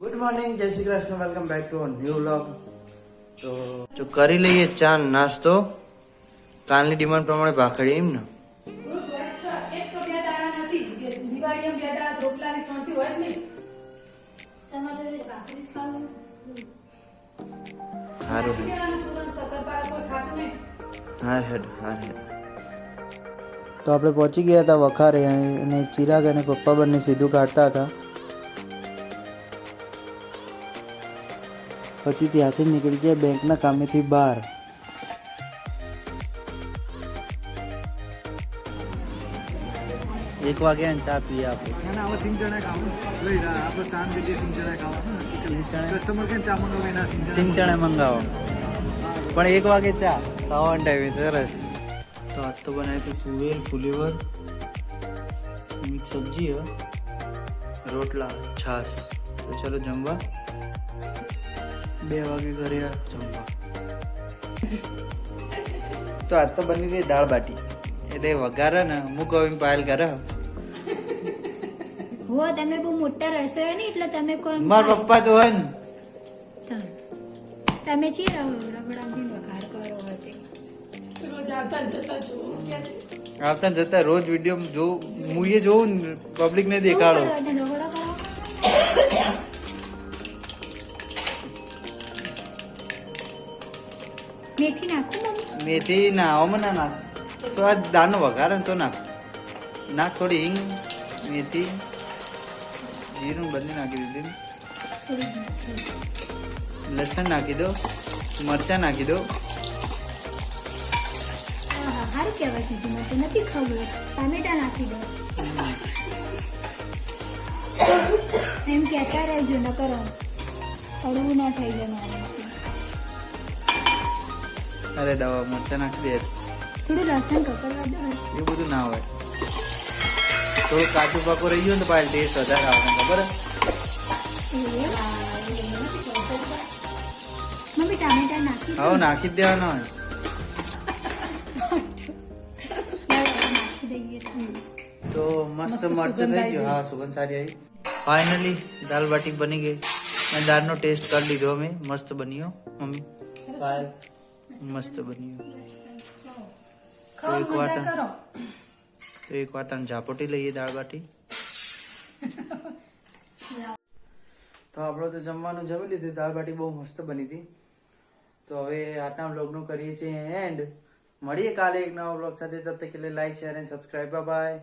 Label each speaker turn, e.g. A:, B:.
A: Good morning, જય Shri Krishna, welcome back to new vlog. તો કરી લઈએ ચા નાસ્તો. કાલની ડિમાન્ડ પ્રમાણે ભાખરી એમ ને તો આપણે પહોંચી ગયા હતા વખારે અને ચિરાગ અને પપ્પા બંને સીધું કાઢતા હતા. પછી ત્યાંથી નીકળી ગયા બેંકના કામેથી બહાર. એક વાગે ચા પીએ આપણે.
B: સિંગ ચણા ખાવું લઈ રહ્યા આપણે ચા જગ્યાએ સિંગ ચણા ખાવા કસ્ટમર કે ચા મંગાવે ના
A: સિંગ ચણા મંગાવો પણ 1 વાગે ચા ખાવાનો ટાઈમે. સરસ. તો આજ તો બનાવી હતી તુવેર ફુલેવર મિક્સ સબ્જી રોટલા છાસ. તો ચલો જમવા. 2 વાગે ઘરે જમવા. તો આજ તો બની ગઈ દાળ બાટી. એટલે વઘારે ને હું કહું પાયલ કરે
C: હો. તમે બહુ મોટા રસોઈ ને એટલે તમે કોઈ
A: મારા પપ્પા તો હોય ને
C: તમે ચી રગડાથી વઘાર કરો હતી. રોજ
A: આવતા જતા રોજ વિડીયો જો હું એ જોઉં ને પબ્લિક ને દેખાડો.
C: મેથી નાખું
A: મેથી ના આવામાં ના નાખ. તો આ દાળનો વઘાર તો નાખ. થોડી હિંગ મેથી જીરું બંને નાખી દીધું. લસણ નાખી દો, મરચાં નાખી દો.
C: સારું કહેવાય કીધું મેં તો નથી ખબર. ટામેટા નાખી દો એમ કહેતા રહેજો ન કરો અડવું ના થઈ જાય મારાથી.
A: અરે દવા મરચાં નાખી દે.
C: થોડું લસણ કકડવા દો.
A: એવું બધું ના હોય. થોડું કાચું પાકો રહી ગયું ને પાછળ ટેસ્ટ વધારે આવે. ખબર
C: મમ્મી ટામેટા નાખી દો.
A: હવે નાખી જ દેવાના હોય.
C: નાખી દઈએ.
A: તો મસ્ત મરચું થઈ ગયું. હા, સુગંધ સારી આવી. ફાઇનલી દાલ બાટી બની ગઈ. અને દાળનો ટેસ્ટ કરી લીધો અમે. મસ્ત બન્યો મમ્મી. મસ્ત બન્યો. એક વાટણ ઝાપોટી લઈએ દાળ બાટી. તો આપણે તો જમવાનું જમી લીધું. દાળ બાટી બહુ મસ્ત બની હતી. તો હવે આજના વ્લોગનું કરીએ છીએ એન્ડ. મળીએ કાલે એક નવા વ્લોગ સાથે. તબ તક કે લીએ like share and subscribe. By.